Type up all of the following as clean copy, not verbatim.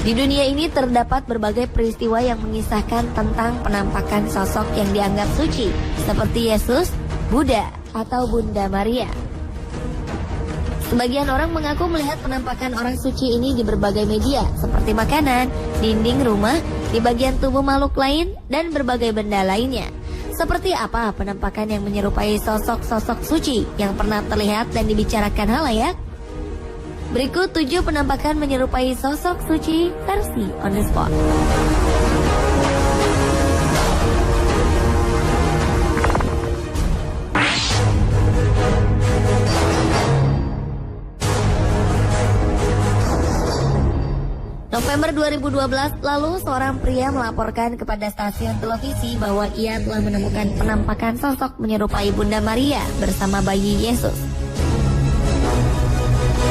Di dunia ini terdapat berbagai peristiwa yang mengisahkan tentang penampakan sosok yang dianggap suci, seperti Yesus, Buddha, atau Bunda Maria. Sebagian orang mengaku melihat penampakan orang suci ini di berbagai media, seperti makanan, dinding rumah, di bagian tubuh makhluk lain, dan berbagai benda lainnya. Seperti apa penampakan yang menyerupai sosok-sosok suci yang pernah terlihat dan dibicarakan halayak? Berikut 7 penampakan menyerupai sosok suci versi on the spot. November 2012 lalu, seorang pria melaporkan kepada stasiun televisi bahwa ia telah menemukan penampakan sosok menyerupai Bunda Maria bersama bayi Yesus.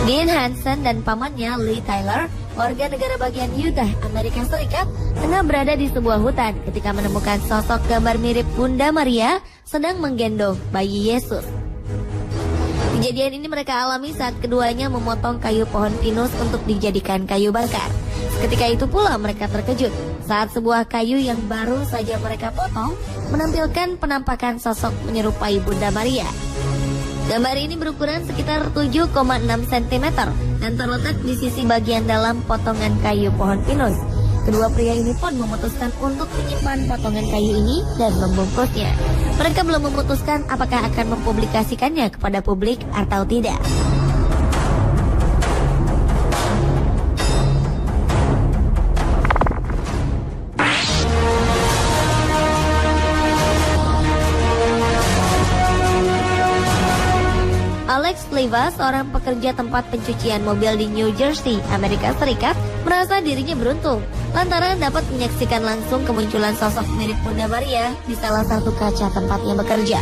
Dean Hansen dan pamannya Lee Tyler, warga negara bagian Utah, Amerika Serikat, tengah berada di sebuah hutan ketika menemukan sosok gambar mirip Bunda Maria sedang menggendong bayi Yesus. Kejadian ini mereka alami saat keduanya memotong kayu pohon pinus untuk dijadikan kayu bakar. Ketika itu pula mereka terkejut saat sebuah kayu yang baru saja mereka potong menampilkan penampakan sosok menyerupai Bunda Maria. Gambar ini berukuran sekitar 7,6 cm dan terletak di sisi bagian dalam potongan kayu pohon pinus. Kedua pria ini pun memutuskan untuk menyimpan potongan kayu ini dan membungkusnya. Mereka belum memutuskan apakah akan mempublikasikannya kepada publik atau tidak. Alex Leva, seorang pekerja tempat pencucian mobil di New Jersey, Amerika Serikat, merasa dirinya beruntung lantaran dapat menyaksikan langsung kemunculan sosok mirip Bunda Maria di salah satu kaca tempatnya bekerja.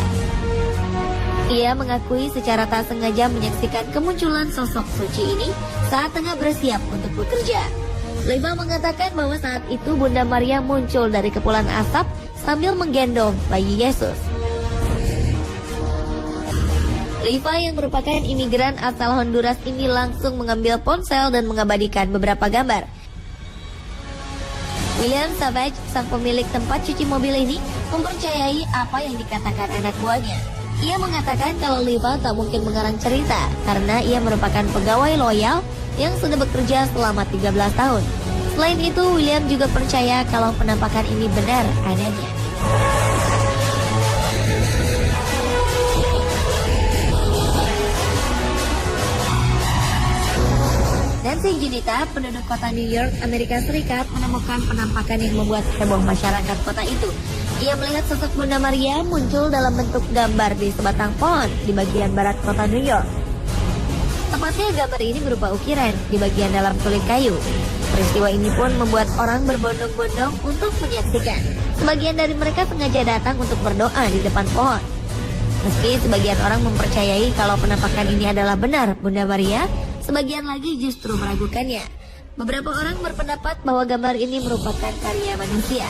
Ia mengakui secara tak sengaja menyaksikan kemunculan sosok suci ini saat tengah bersiap untuk bekerja. Leva mengatakan bahwa saat itu Bunda Maria muncul dari kepulan asap sambil menggendong bayi Yesus. Leva yang merupakan imigran asal Honduras ini langsung mengambil ponsel dan mengabadikan beberapa gambar. William Savage, sang pemilik tempat cuci mobil ini, mempercayai apa yang dikatakan anak buahnya. Ia mengatakan kalau Leva tak mungkin mengarang cerita karena ia merupakan pegawai loyal yang sudah bekerja selama 13 tahun. Selain itu, William juga percaya kalau penampakan ini benar adanya. Nancy Junita, penduduk kota New York, Amerika Serikat, menemukan penampakan yang membuat heboh masyarakat kota itu. Ia melihat sosok Bunda Maria muncul dalam bentuk gambar di sebatang pohon di bagian barat kota New York. Tepatnya gambar ini berupa ukiran di bagian dalam kulit kayu. Peristiwa ini pun membuat orang berbondong-bondong untuk menyaksikan. Sebagian dari mereka sengaja datang untuk berdoa di depan pohon. Meski sebagian orang mempercayai kalau penampakan ini adalah benar Bunda Maria, sebagian lagi justru meragukannya. Beberapa orang berpendapat bahwa gambar ini merupakan karya manusia.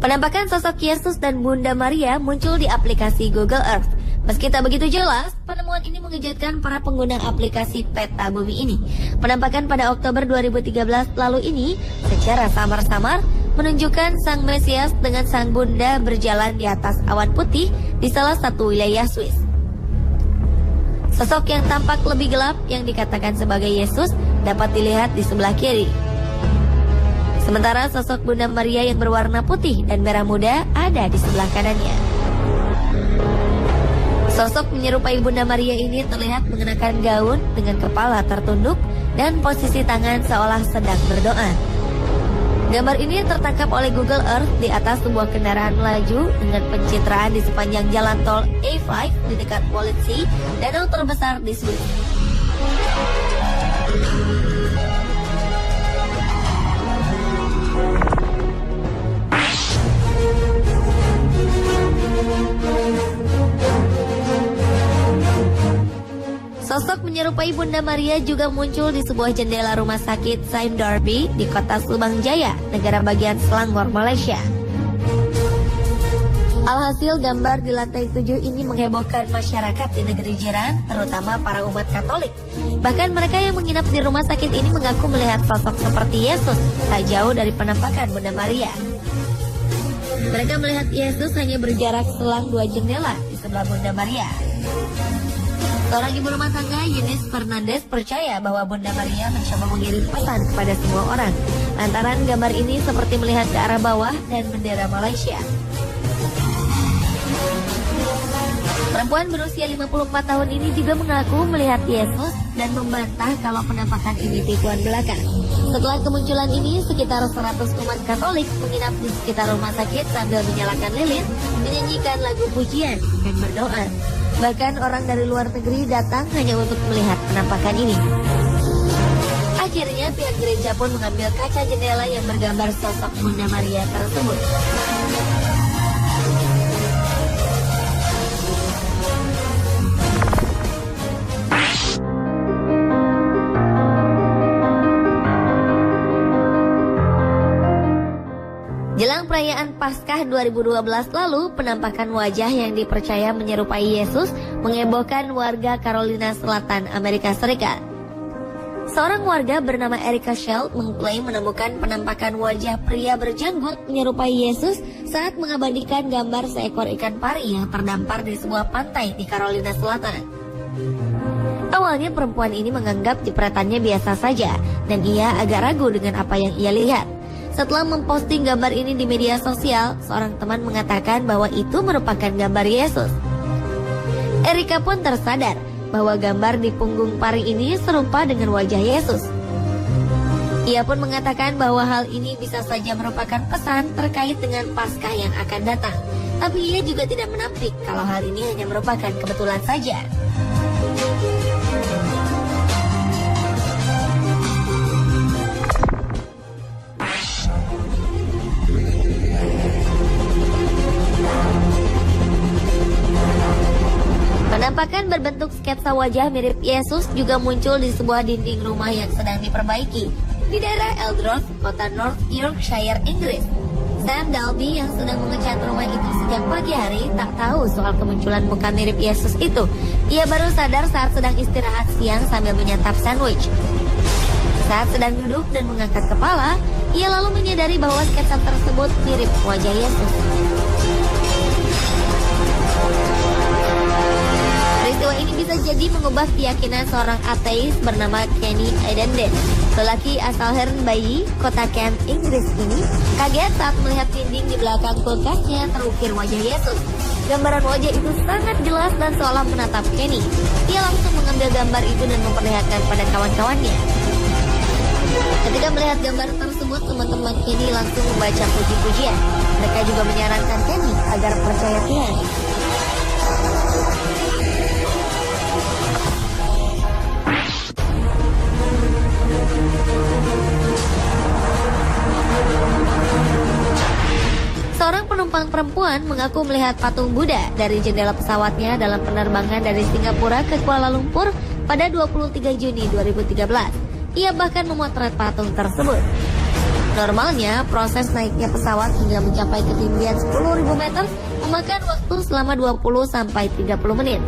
Penampakan sosok Yesus dan Bunda Maria muncul di aplikasi Google Earth. Meski tak begitu jelas, penemuan ini mengejutkan para pengguna aplikasi peta bumi ini. Penampakan pada Oktober 2013 lalu ini secara samar-samar menunjukkan sang Mesias dengan sang Bunda berjalan di atas awan putih di salah satu wilayah Swiss. Sosok yang tampak lebih gelap yang dikatakan sebagai Yesus dapat dilihat di sebelah kiri. Sementara sosok Bunda Maria yang berwarna putih dan merah muda ada di sebelah kanannya. Sosok menyerupai Bunda Maria ini terlihat mengenakan gaun dengan kepala tertunduk dan posisi tangan seolah sedang berdoa. Gambar ini tertangkap oleh Google Earth di atas sebuah kendaraan melaju dengan pencitraan di sepanjang jalan tol A5 di dekat Polisi, danau terbesar di Swiss. Sosok menyerupai Bunda Maria juga muncul di sebuah jendela rumah sakit Saint Darby di kota Subang Jaya, negara bagian Selangor, Malaysia. Alhasil gambar di lantai 7 ini menghebohkan masyarakat di negeri jiran, terutama para umat Katolik. Bahkan mereka yang menginap di rumah sakit ini mengaku melihat sosok seperti Yesus tak jauh dari penampakan Bunda Maria. Mereka melihat Yesus hanya berjarak selang 2 jendela di sebelah Bunda Maria. Seorang ibu rumah tangga, Eunice Fernandez, percaya bahwa Bunda Maria mencoba mengirim pesan kepada semua orang. Lantaran gambar ini seperti melihat ke arah bawah dan bendera Malaysia. Perempuan berusia 54 tahun ini juga mengaku melihat Yesus dan membantah kalau penampakan ini tipuan belaka. Setelah kemunculan ini, sekitar 100 umat Katolik menginap di sekitar rumah sakit sambil menyalakan lilin, menyanyikan lagu pujian, dan berdoa. Bahkan orang dari luar negeri datang hanya untuk melihat penampakan ini. Akhirnya pihak gereja pun mengambil kaca jendela yang bergambar sosok Bunda Maria tersebut. Jelang perayaan Paskah 2012 lalu, penampakan wajah yang dipercaya menyerupai Yesus menghebohkan warga Carolina Selatan, Amerika Serikat. Seorang warga bernama Erica Shell mengklaim menemukan penampakan wajah pria berjanggut menyerupai Yesus saat mengabadikan gambar seekor ikan pari yang terdampar di sebuah pantai di Carolina Selatan. Awalnya perempuan ini menganggap jepretannya biasa saja dan ia agak ragu dengan apa yang ia lihat. Setelah memposting gambar ini di media sosial, seorang teman mengatakan bahwa itu merupakan gambar Yesus. Erica pun tersadar bahwa gambar di punggung pari ini serupa dengan wajah Yesus. Ia pun mengatakan bahwa hal ini bisa saja merupakan pesan terkait dengan Paskah yang akan datang. Tapi ia juga tidak menampik kalau hal ini hanya merupakan kebetulan saja. Penampakan berbentuk sketsa wajah mirip Yesus juga muncul di sebuah dinding rumah yang sedang diperbaiki di daerah Eldroth, kota North Yorkshire, Inggris. Sam Dalby yang sedang mengecat rumah itu sejak pagi hari tak tahu soal kemunculan muka mirip Yesus itu. Ia baru sadar saat sedang istirahat siang sambil menyantap sandwich. Saat sedang duduk dan mengangkat kepala, ia lalu menyadari bahwa sketsa tersebut mirip wajah Yesus. Peristiwa ini bisa jadi mengubah keyakinan seorang ateis bernama Kenny Edenden. Lelaki asal Herne, kota Kent, Inggris ini kaget saat melihat dinding di belakang kulkasnya terukir wajah Yesus. Gambaran wajah itu sangat jelas dan seolah menatap Kenny. Ia langsung mengambil gambar itu dan memperlihatkan pada kawan-kawannya. Ketika melihat gambar tersebut, teman-teman Kenny langsung membaca puji-pujian. Mereka juga menyarankan Kenny agar percaya Tuhan. Seorang penumpang perempuan mengaku melihat patung Buddha dari jendela pesawatnya dalam penerbangan dari Singapura ke Kuala Lumpur pada 23 Juni 2013. Ia bahkan memotret patung tersebut. Normalnya, proses naiknya pesawat hingga mencapai ketinggian 10.000 meter memakan waktu selama 20-30 menit.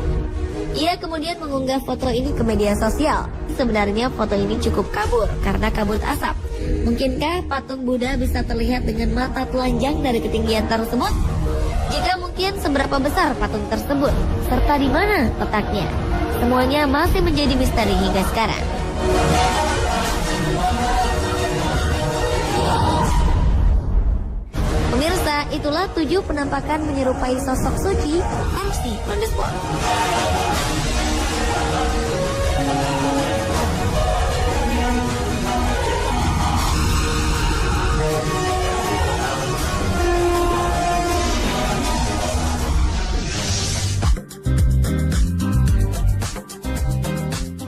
Ia kemudian mengunggah foto ini ke media sosial. Sebenarnya foto ini cukup kabur karena kabut asap. Mungkinkah patung Buddha bisa terlihat dengan mata telanjang dari ketinggian tersebut? Jika mungkin, seberapa besar patung tersebut? Serta di mana letaknya? Semuanya masih menjadi misteri hingga sekarang. Pemirsa, itulah 7 penampakan menyerupai sosok suci MC on the spot.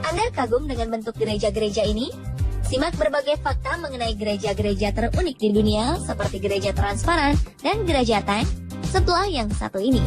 Anda kagum dengan bentuk gereja-gereja ini? Simak berbagai fakta mengenai gereja-gereja terunik di dunia seperti gereja transparan dan gereja tank setelah yang satu ini.